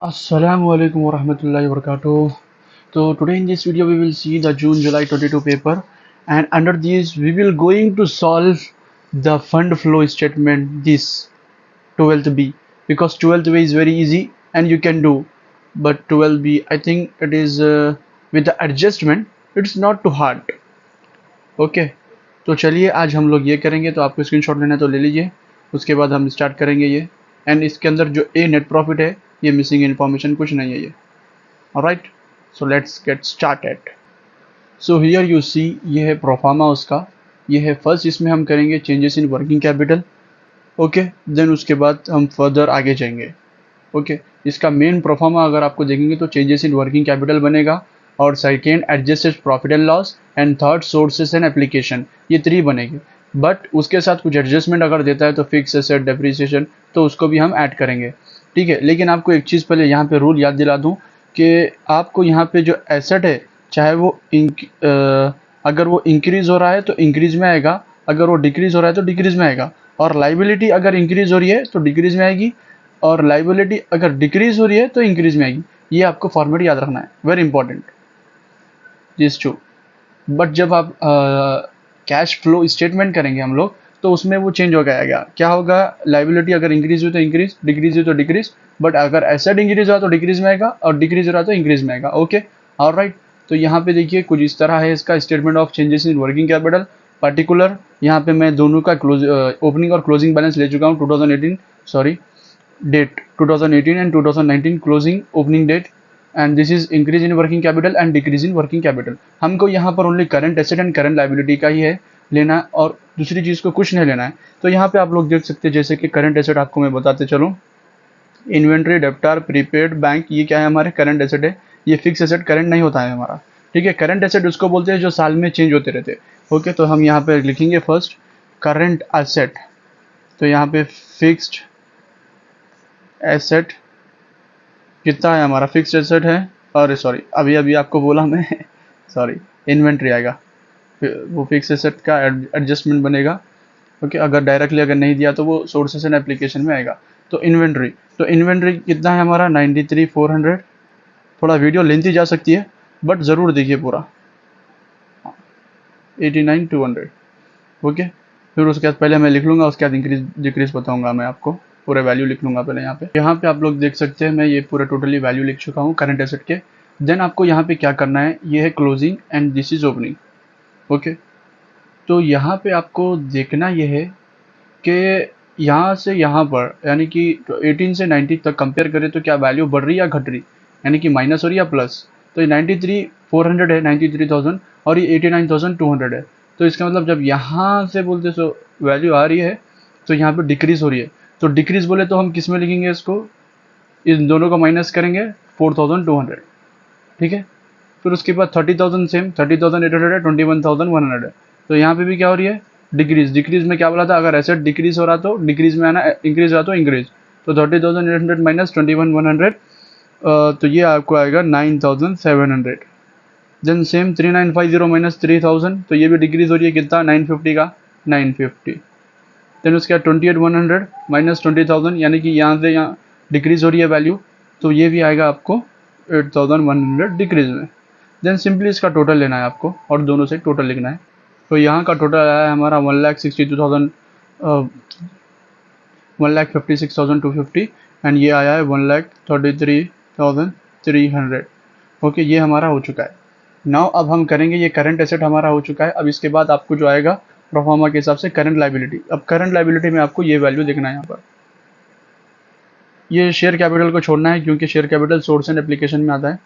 Assalamu alaikum warahmatullahi wabarakatuh. So today in this video we will see the June July 22 paper, and under this we will going to solve the fund flow statement, this 12th B, because 12th B is very easy and you can do, but 12th B I think it is with the adjustment it's not too hard. Okay, तो चलिए आज हम लोग ये करेंगे। तो आपको screenshot लेना है तो ले लीजिए, उसके बाद हम स्टार्ट करेंगे ये। एंड इसके अंदर जो ए नेट प्रॉफिट है ये मिसिंग इन्फॉर्मेशन कुछ नहीं है ये। Alright, so let's get started. So here you see, ये है प्रोफार्मा उसका, ये है फर्स्ट। इसमें हम करेंगे changes in working capital. Okay, then उसके बाद हम फर्दर आगे जाएंगे। ओके, इसका मेन प्रोफार्मा अगर आपको देखेंगे तो चेंजेस इन वर्किंग कैपिटल बनेगा, और second adjusted profit and loss, and third sources and application, ये 3 बनेंगे। बट उसके साथ कुछ एडजस्टमेंट अगर देता है तो फिक्स एसेट, डेप्रिसिएशन, तो उसको भी हम ऐड करेंगे। ठीक है, लेकिन आपको एक चीज़ पहले यहाँ पे रूल याद दिला दूँ कि आपको यहाँ पे जो एसेट है, चाहे वो अगर वो इंक्रीज़ हो रहा है तो इंक्रीज़ में आएगा, अगर वो डिक्रीज़ हो रहा है तो डिक्रीज़ में आएगा। और लाइबिलिटी अगर इंक्रीज़ हो रही है तो डिक्रीज़ में आएगी, और लाइबिलिटी अगर डिक्रीज़ हो रही है तो इंक्रीज़ में आएगी। ये आपको फॉर्मेट याद रखना है, very important this too. But जब आप कैश फ्लो स्टेटमेंट करेंगे हम लोग, तो उसमें वो चेंज हो जाएगा। क्या होगा, लाइबिलिटी अगर इंक्रीज हुई तो इंक्रीज, डिक्रीज हुई तो डिक्रीज, बट अगर एसेट इंक्रीज हुआ तो डिक्रीज में आएगा, और डिक्रीज हो रहा तो इंक्रीज में आएगा। Okay, alright. तो यहाँ पे देखिए कुछ इस तरह है इसका statement of changes in working capital. Particular यहाँ पे मैं दोनों का ओपनिंग और क्लोजिंग बैलेंस ले चुका हूँ, 2018 sorry date 2018 and 2019 closing opening date, and this is increase in working capital and decrease in working capital. हमको यहाँ पर only current asset and current liability का ही है लेना, और दूसरी चीज़ को कुछ नहीं लेना है। तो यहाँ पे आप लोग देख सकते हैं, जैसे कि करंट एसेट आपको मैं बताते चलूँ, इन्वेंट्री, डेप्टार, प्रीपेड, बैंक, ये क्या है हमारे करंट एसेट है। ये फिक्स एसेट करंट नहीं होता है हमारा। ठीक है, करंट एसेट उसको बोलते हैं जो साल में चेंज होते रहते हैं। ओके, तो हम यहाँ पे लिखेंगे फर्स्ट करंट एसेट। तो यहाँ पे फिक्स्ड एसेट कितना है हमारा, फिक्स्ड एसेट है, अरे सॉरी अभी अभी आपको बोला मैं सॉरी, इन्वेंट्री आएगा, वो फिक्स एसेट का एडजस्टमेंट बनेगा। ओके, अगर डायरेक्टली अगर नहीं दिया तो वो सोर्सेस एंड एप्लीकेशन में आएगा। तो इन्वेंट्री, तो इन्वेंट्री कितना है हमारा, 93,400। थोड़ा वीडियो लेंथी जा सकती है बट ज़रूर देखिए पूरा, 89,200। ओके, फिर उसके बाद पहले मैं लिख लूँगा, उसके बाद इंक्रीज डिक्रीज बताऊँगा मैं आपको, पूरे वैल्यू लिख लूँगा पहले। यहाँ पे आप लोग देख सकते हैं मैं ये पूरा टोटली वैल्यू लिख चुका हूँ करंट एसेट के। देन आपको यहाँ पे क्या करना है, ये है closing and this is opening. Okay, तो यहाँ पे आपको देखना ये है कि यहाँ से यहाँ पर, यानी कि 18 से 90 तक कंपेयर करें तो क्या वैल्यू बढ़ रही है या घट रही, यानी कि माइनस हो रही है या प्लस। तो ये 93,400 है, 93,000, और ये 89,200 है। तो इसका मतलब जब यहाँ से बोलते सो वैल्यू आ रही है तो यहाँ पे डिक्रीज हो रही है। तो डिक्रीज बोले तो हम किस में लिखेंगे इसको, इन दोनों का माइनस करेंगे, 4,200। ठीक है, फिर उसके बाद 30,000 सेम, 30,800 है, 21,100 है। तो यहाँ पे भी क्या हो रही है, डिक्रीज। डिक्रीज में क्या बोला था, अगर एसेट डिक्रीज हो रहा तो डिक्रीज में आना, इंक्रीज रहा तो इंक्रीज। तो 30,800 माइनस 21,100, तो ये आपको आएगा 9,700। देन सेम 3,950 माइनस 3,000, तो ये भी डिक्रीज हो रही है, कितना, 950 का 950। देन उसके बाद 28,100 माइनस 20,000, यानी कि यहाँ से यहाँ डिक्रीज हो रही है वैल्यू, तो ये भी आएगा आपको 8,100 डिक्रीज में। देन सिंपली इसका टोटल लेना है आपको, और दोनों से टोटल लिखना है। तो यहाँ का टोटल आया है हमारा 1,56,250, एंड ये आया है 1,33,300। ओके, ये हमारा हो चुका है। नाउ अब हम करेंगे, ये करंट एसेट हमारा हो चुका है। अब इसके बाद आपको जो आएगा प्रोफार्मा के हिसाब से करंट लाइबिलिटी। अब करंट लाइबिलिटी में आपको ये वैल्यू देखना है यहाँ पर। ये शेयर कैपिटल को छोड़ना है क्योंकि share capital source and application में आता है।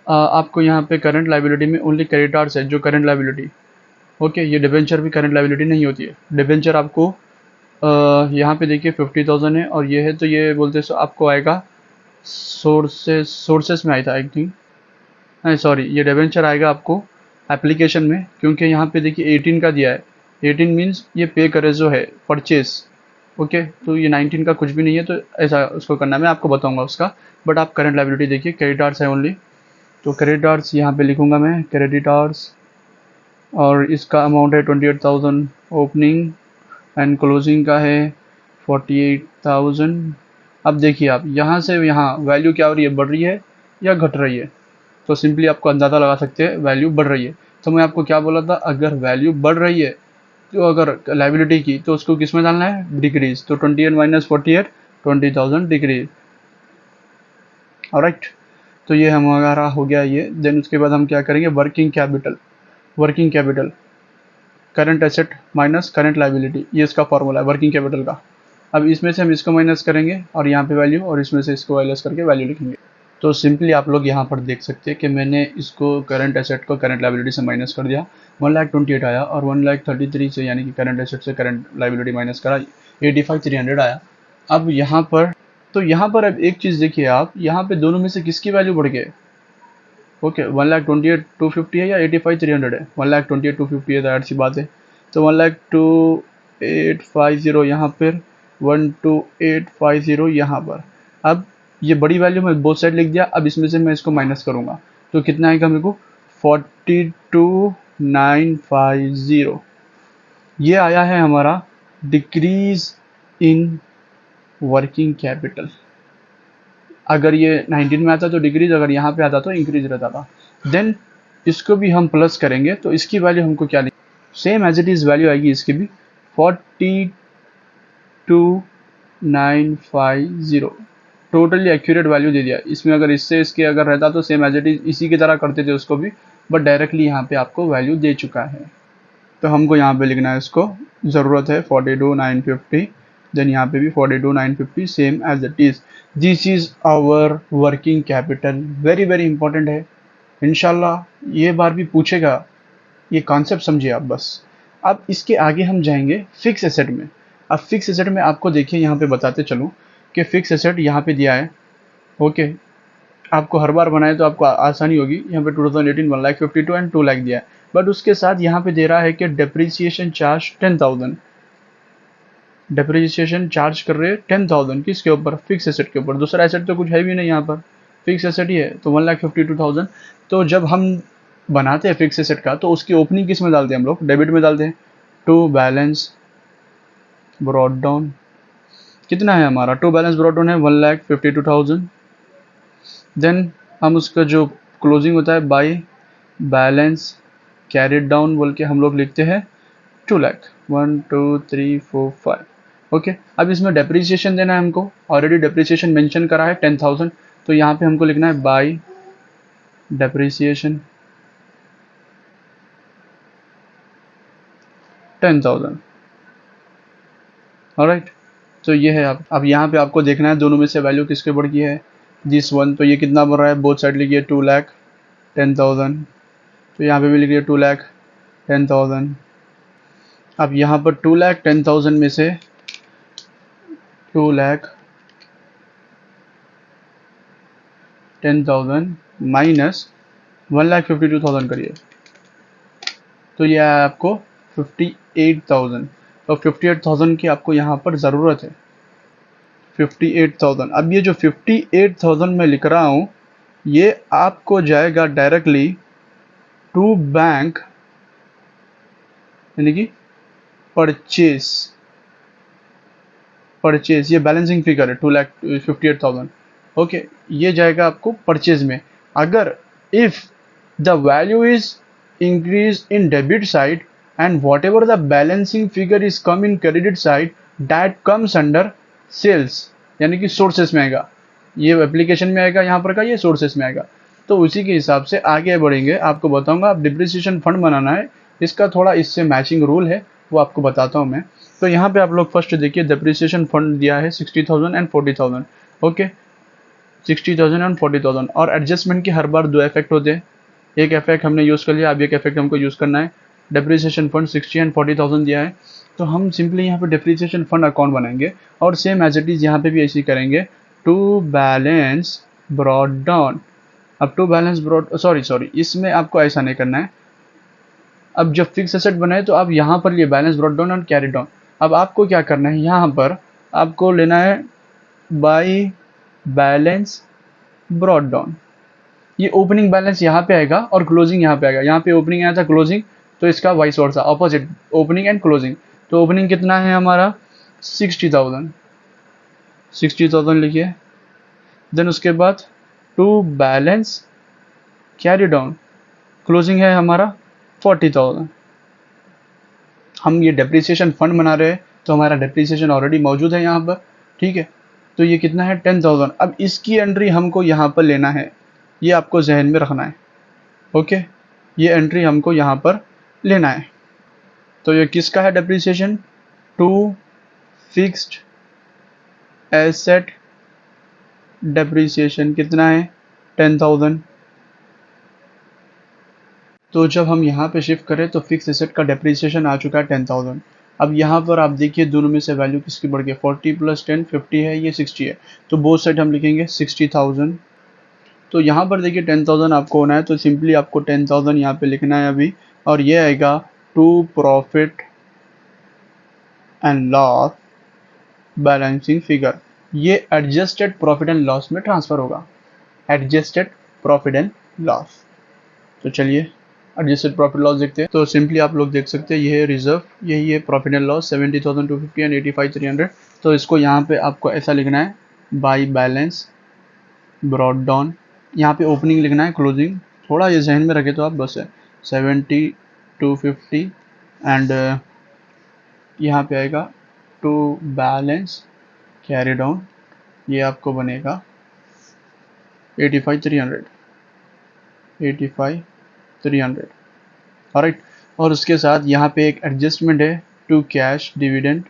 आपको यहाँ पे करंट लाइबिलिटी में ओनली क्रेडिटर्स है जो करंट लाइबिलिटी। ओके, ये डिबेंचर भी करंट लाइबिलिटी नहीं होती है। डिबेंचर आपको यहाँ पे देखिए 50,000 है, और ये है, तो ये बोलते सो आपको आएगा सोर्सेस में आया था आई थिंक, नहीं सॉरी, ये डिबेंचर आएगा आपको एप्लीकेशन में, क्योंकि यहाँ पे देखिए 18 का दिया है। 18 मीन्स ये पे करे जो है परचेस। ओके, तो ये 19 का कुछ भी नहीं है, तो ऐसा उसको करना मैं आपको बताऊंगा उसका। बट आप करंट लाइबिलिटी देखिए, क्रेडिटर्स है ओनली, तो क्रेडिटर्स यहाँ पे लिखूंगा मैं, क्रेडिटर्स, और इसका अमाउंट है 28,000 ओपनिंग, एंड क्लोजिंग का है 48,000, अब देखिए आप यहाँ से यहाँ वैल्यू क्या हो रही है, बढ़ रही है या घट रही है। तो सिंपली आपको अंदाज़ा लगा सकते हैं वैल्यू बढ़ रही है। तो मैं आपको क्या बोला था, अगर वैल्यू बढ़ रही है तो अगर लाइबिलिटी की तो उसको किस में डालना है, डिक्रीज। तो 28 माइनस 48 20,000 डिक्रीज। ऑलराइट, तो ये हमारा हो गया ये। देन उसके बाद हम क्या करेंगे, working capital. Working capital current asset minus current liability, ये इसका फॉर्मूला है वर्किंग कैपिटल का। अब इसमें से हम इसको माइनस करेंगे और यहाँ पे वैल्यू, और इसमें से इसको माइनस करके वैल्यू लिखेंगे। तो सिंपली आप लोग यहाँ पर देख सकते हैं कि मैंने इसको करंट एसेट को करंट लाइबिलिटी से माइनस कर दिया, 1,28,000 आया, और 1,33,000 से यानी कि करंट एसेट से करंट लाइबिलिटी माइनस करा, 85,300 आया। अब यहाँ पर, तो यहाँ पर अब एक चीज़ देखिए आप, यहाँ पे दोनों में से किसकी वैल्यू बढ़ गई। ओके, 1,28,250 है या 85,300 है, 1,28,250 है, जाहिर सी बात है। तो 1,28,850 यहाँ पर, 1,28,50 यहाँ पर। अब ये बड़ी वैल्यू मैं बोथ साइड लिख दिया। अब इसमें से मैं इसको माइनस करूँगा तो कितना आएगा मेरे को, 42,950। ये आया है हमारा डिक्रीज इन वर्किंग कैपिटल। अगर ये 19 में आता तो डिक्रीज, अगर यहाँ पे आता तो इंक्रीज रहता था। देन इसको भी हम प्लस करेंगे तो इसकी वैल्यू हमको क्या लिखें, same as it is value आएगी इसकी भी, 42,950। टोटली एक्यूरेट वैल्यू दे दिया इसमें। अगर इससे इसके अगर रहता तो सेम एज इट इज इसी की तरह करते थे उसको भी, बट डायरेक्टली यहाँ पे आपको वैल्यू दे चुका है। तो हमको यहाँ पे लिखना है, इसको ज़रूरत है 42,950। देन यहाँ पे भी 42,950 same as it is. This is our working capital, very very important है। इंशाल्लाह ये बार भी पूछेगा, ये कॉन्सेप्ट समझिए आप बस। अब इसके आगे हम जाएंगे फिक्स एसेट में। अब फिक्स एसेट में आपको देखिए यहाँ पे बताते चलूँ कि फिक्स एसेट यहाँ पे दिया है। ओके, आपको हर बार बनाए तो आपको आसानी होगी। यहाँ पे 2018 1,52,000 एंड 2 लाख दिया है, बट उसके साथ यहाँ पे दे रहा है कि डेप्रिसिएशन चार्ज 10,000। डेप्रिसिएशन चार्ज कर रहे हैं 10,000 किसके ऊपर, फिक्स एसेट के ऊपर। दूसरा एसेट तो कुछ है भी नहीं यहाँ पर, फिक्स एसेट ही है। तो 1,52,000। तो जब हम बनाते हैं फिक्स एसेट का तो उसकी ओपनिंग किस में डालते हैं हम लोग, डेबिट में डालते हैं। टू बैलेंस ब्रॉट डाउन कितना है हमारा, टू बैलेंस ब्रॉट डाउन है 1,52,000। देन हम उसका जो क्लोजिंग होता है बाय बैलेंस कैरिड डाउन बोल के हम लोग लिखते हैं 2 लाख, 1 2 3 4 5। ओके, अब इसमें डेप्रिसिएशन देना है हमको, ऑलरेडी डेप्रिसिएशन मेंशन करा है 10,000। तो यहाँ पे हमको लिखना है बाय डेप्रिसिएशन 10,000। ऑलराइट, तो ये है। अब यहाँ पे आपको देखना है दोनों में से वैल्यू किसके बढ़ गई है, दिस वन। तो ये कितना बढ़ रहा है, बोथ साइड लिखिए 2,10,000। तो यहाँ पे भी लिखिए 2,10,000। अब यहाँ पर 2,10,000 में से 2,10,000 माइनस 1,52,000 करिए, तो ये आया आपको 58,000। तो 58,000 की आपको यहाँ पर ज़रूरत है, 58,000। अब ये जो 58,000 मैं लिख रहा हूँ ये आपको जाएगा डायरेक्टली टू बैंक, यानी कि परचेज। ये बैलेंसिंग फिगर है 2,58,000। ओके, ये जाएगा आपको परचेज में। अगर if the value is increase in debit side and whatever the balancing figure is come in credit side, that comes under sales, यानी कि सोर्सेस में आएगा। ये एप्लीकेशन में आएगा यहाँ पर का, ये सोर्सेस में आएगा। तो उसी के हिसाब से आगे बढ़ेंगे, आपको बताऊंगा। आप डिप्रिसिएशन फंड बनाना है, इसका थोड़ा इससे मैचिंग रूल है, वो आपको बताता हूँ मैं। तो यहाँ पे आप लोग फर्स्ट देखिए, डिप्रिसिएशन फंड दिया है 60,000 एंड 40,000। Okay, 60,000 and 40,000। और एडजस्टमेंट के हर बार 2 इफेक्ट होते हैं। एक इफेक्ट हमने यूज़ कर लिया, अब एक इफेक्ट हमको यूज़ करना है। डिप्रिसिएशन फंड 60 एंड 40,000 दिया है, तो हम सिंपली यहाँ पे डिप्रिसिएशन फंड अकाउंट बनाएंगे और सेम एज इट इज़ यहाँ पे भी ऐसे ही करेंगे, टू बैलेंस ब्रॉट डाउन। अब टू बैलेंस ब्रॉट सॉरी इसमें आपको ऐसा नहीं करना है। अब जब फिक्स एसेट बनाए तो आप यहाँ पर लिए बैलेंस ब्रॉट डाउन और कैरी डाउन। अब आपको क्या करना है, यहाँ पर आपको लेना है बाय बैलेंस ब्रॉट डाउन। ये ओपनिंग बैलेंस यहाँ पे आएगा और क्लोजिंग यहाँ पे आएगा। यहाँ पे ओपनिंग आया था क्लोजिंग, तो इसका vice versa opposite, opening and closing. तो ओपनिंग कितना है हमारा 60,000, 60,000 लिखिए। देन उसके बाद to balance carry down closing है हमारा 40,000। हम ये डेप्रिसिएशन फंड बना रहे हैं तो हमारा डेप्रिसिएशन ऑलरेडी मौजूद है यहाँ पर, ठीक है। तो ये कितना है 10,000। अब इसकी एंट्री हमको यहाँ पर लेना है, ये आपको जहन में रखना है, ओके। ये एंट्री हमको यहाँ पर लेना है। तो ये किसका है depreciation? To fixed asset depreciation कितना है 10,000। तो जब हम यहाँ पे शिफ्ट करें तो फिक्स एसेट का डेप्रिसिएशन आ चुका है 10,000। अब यहाँ पर आप देखिए दोनों में से वैल्यू किसकी बढ़ गई, 40 + 10 50 है, ये 60 है, तो बोथ साइड हम लिखेंगे 60,000। तो यहाँ पर देखिए 10,000 आपको होना है, तो सिंपली आपको 10,000 यहाँ पे लिखना है अभी, और ये आएगा to profit and loss balancing figure. ये एडजस्टेड प्रॉफिट एंड लॉस में ट्रांसफर होगा, एडजस्टेड प्रॉफिट एंड लॉस। तो चलिए एडजस्टेड प्रॉफिट लॉस देखते हैं। तो सिंपली आप लोग देख सकते हैं ये है रिजर्व, यही है प्रॉफिट एंड लॉस 70,250 एंड 85,300। तो इसको यहाँ पे आपको ऐसा लिखना है, बाई बैलेंस ब्रॉट डाउन, यहाँ पे ओपनिंग लिखना है, क्लोजिंग थोड़ा ये जहन में रखे तो आप बस है 70,250 एंड यहाँ पे आएगा टू बैलेंस कैरी डाउन, ये आपको बनेगा 85,300 ऑलराइट। और उसके साथ यहाँ पे एक एडजस्टमेंट है टू कैश डिविडेंड,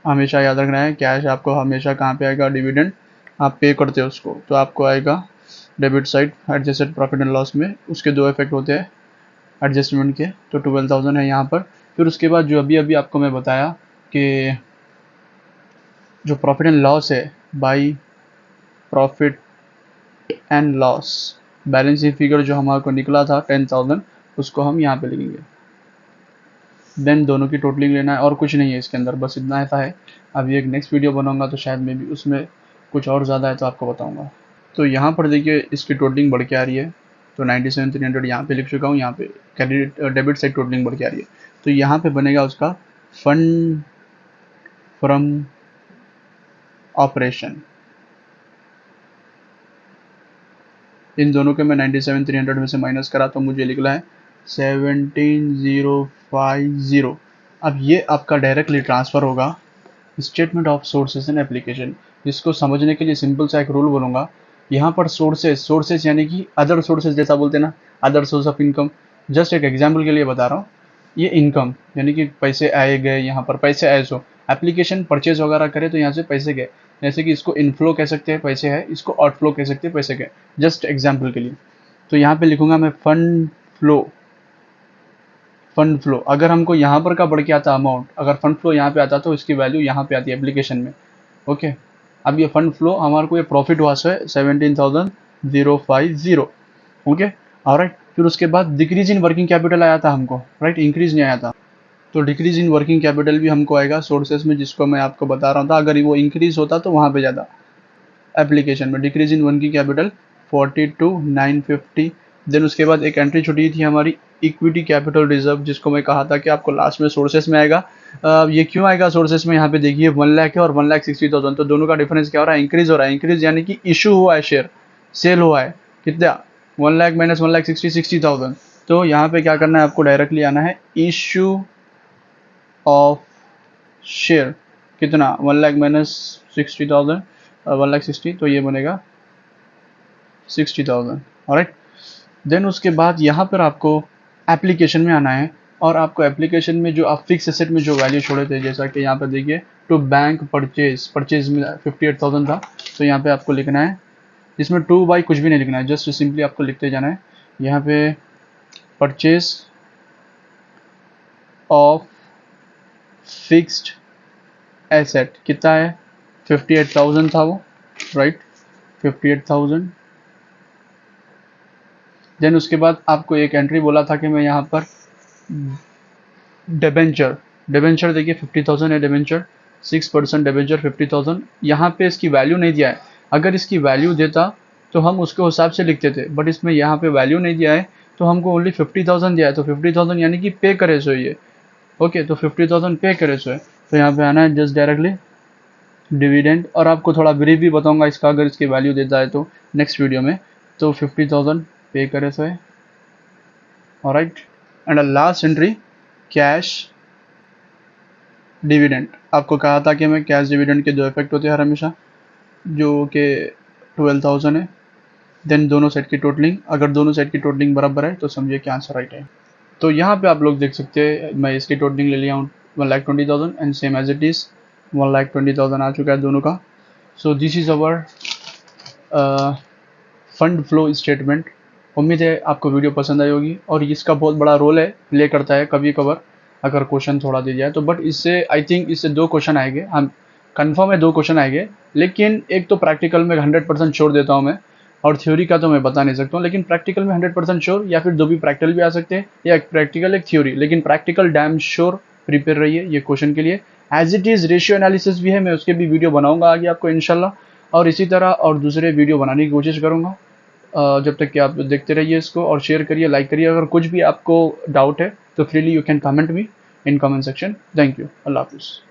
हमेशा याद रखना है कैश आपको हमेशा कहाँ पे आएगा, डिविडेंड आप पे करते हो उसको, तो आपको आएगा debit side adjusted profit and loss में। उसके दो इफेक्ट होते हैं एडजस्टमेंट के, तो 12,000 है यहाँ पर। फिर उसके बाद जो अभी आपको मैं बताया कि जो प्रॉफिट एंड लॉस है by profit and loss balancing figure जो हमारे को निकला था 10,000, उसको हम यहाँ पे लिखेंगे। देन दोनों की टोटलिंग लेना है और कुछ नहीं है इसके अंदर, बस इतना ऐसा है। अभी एक नेक्स्ट वीडियो बनाऊंगा तो शायद मैं भी उसमें कुछ और ज़्यादा है तो आपको बताऊंगा। तो यहाँ पर देखिए इसकी टोटलिंग बढ़ के आ रही है, तो 97,300 यहाँ पे लिख चुका हूँ, यहाँ पे क्रेडिट डेबिट साइड टोटलिंग बढ़ के आ रही है। तो यहाँ पे बनेगा उसका फंड फ्रॉम ऑपरेशन, इन दोनों के मैं 97,300 में से माइनस करा तो मुझे निकला है 17,050। अब ये आपका डायरेक्टली ट्रांसफ़र होगा statement of sources and application. इसको समझने के लिए सिंपल सा एक रूल बोलूँगा, यहाँ पर सोर्सेज यानी कि अदर सोर्सेज जैसा बोलते हैं ना, other source of income. Just एक एग्जाम्पल के लिए बता रहा हूँ, ये इनकम यानी कि पैसे आए गए, यहाँ पर पैसे आए सो एप्लीकेशन परचेज वगैरह करे तो यहाँ से पैसे गए, जैसे कि इसको इनफ्लो कह सकते हैं पैसे है, इसको आउटफ्लो कह सकते हैं पैसे गए, जस्ट एग्जाम्पल के लिए। तो यहाँ पे लिखूंगा मैं फंड फ्लो। अगर हमको यहाँ पर का बढ़ के आता अमाउंट, अगर फंड फ्लो यहाँ पे आता तो इसकी वैल्यू यहाँ पे आती है एप्लीकेशन में, ओके। अब ये फंड फ्लो हमारे को ये प्रॉफिट हुआ सो है 17,050, ओके ऑलराइट। फिर उसके बाद डिक्रीज इन वर्किंग कैपिटल आया था हमको, राइट, इंक्रीज नहीं आया था। तो डिक्रीज इन वर्किंग कैपिटल भी हमको आएगा सोर्सेस में, जिसको मैं आपको बता रहा था। अगर वो इंक्रीज होता तो वहाँ पे ज़्यादा एप्लीकेशन में decrease in working capital 42,950। Then उसके बाद एक एंट्री छुटी थी हमारी इक्विटी कैपिटल रिजर्व, जिसको मैं कहा था कि आपको लास्ट में सोर्सेस में आएगा। ये क्यों आएगा सोर्सेस में, यहाँ पे देखिए 1 लाख है और 1,60,000, तो दोनों का डिफरेंस क्या हो रहा है, इंक्रीज हो रहा है। इंक्रीज यानी कि इशू हुआ है शेयर, सेल हुआ है, कितना 1 लाख माइनस 1,60,000। तो यहाँ पे क्या करना है आपको, डायरेक्टली आना है इशू ऑफ शेयर, कितना 1 लाख माइनस 60,000 1,60,000, तो ये बनेगा 60,000 ऑलराइट। देन उसके बाद यहाँ पर आपको एप्लीकेशन में आना है, और आपको एप्लीकेशन में जो आप फिक्स एसेट में जो वैल्यू छोड़े थे, जैसा कि यहाँ पर देखिए टू बैंक परचेज में 58,000 था, तो यहाँ पे आपको लिखना है, इसमें टू बाई कुछ भी नहीं लिखना है, जस्ट सिंपली आपको लिखते जाना है। यहाँ पे परचेज ऑफ फिक्स्ड एसेट कितना है 58,000 था वो, राइट 58,000। देन उसके बाद आपको एक एंट्री बोला था कि मैं यहाँ पर डिबेंचर देखिए 50,000 है डिबेंचर, 6% डिबेंचर 50,000। यहाँ पे इसकी वैल्यू नहीं दिया है, अगर इसकी वैल्यू देता तो हम उसके हिसाब से लिखते थे, बट इसमें यहाँ पे वैल्यू नहीं दिया है, तो हमको ओनली 50,000 दिया है, तो 50,000 यानी कि पे करे सो ये, ओके। तो 50,000 पे करे सो है, तो यहाँ पे आना है जस्ट डायरेक्टली डिविडेंड, और आपको थोड़ा ब्रीफ भी बताऊंगा इसका अगर इसकी वैल्यू देता है तो नेक्स्ट वीडियो में। तो 50,000 पे करे सो है, alright. And last entry cash dividend. आपको कहा था कि मैं कैश डिविडेंड के 2 इफेक्ट होते हैं हर हमेशा, जो कि 12,000 है। देन दोनों सेट की टोटलिंग, अगर दोनों सेट की टोटलिंग बराबर है तो समझिए कि आंसर राइट है। तो यहाँ पे आप लोग देख सकते हैं मैं इसकी टोटलिंग ले लिया हूँ 1,20,000 and same as it is 1,20,000 आ चुका है दोनों का। So this is our fund flow statement. उम्मीद है आपको वीडियो पसंद आई होगी, और इसका बहुत बड़ा रोल है, प्ले करता है कभी कभार अगर क्वेश्चन थोड़ा दे दिया तो। बट इससे आई थिंक इससे 2 क्वेश्चन आएंगे, हम कंफर्म है 2 क्वेश्चन आएंगे। लेकिन एक तो प्रैक्टिकल में 100% श्योर देता हूँ मैं, और थ्योरी का तो मैं बता नहीं सकता हूँ, लेकिन प्रैक्टिकल में 100% श्योर, या फिर 2 भी प्रैक्टिकल भी आ सकते हैं, या एक प्रैक्टिकल एक थ्योरी। लेकिन प्रैक्टिकल डैम श्योर प्रिपेयर रहिए ये क्वेश्चन के लिए। As it is ratio analysis भी है, मैं उसके भी वीडियो बनाऊंगा आगे आपको इंशाल्लाह, और इसी तरह और दूसरे वीडियो बनाने की कोशिश करूंगा। जब तक कि आप देखते रहिए इसको, और शेयर करिए, लाइक करिए। अगर कुछ भी आपको डाउट है तो freely you can comment me in comment section. Thank you, Allah हाफिज़।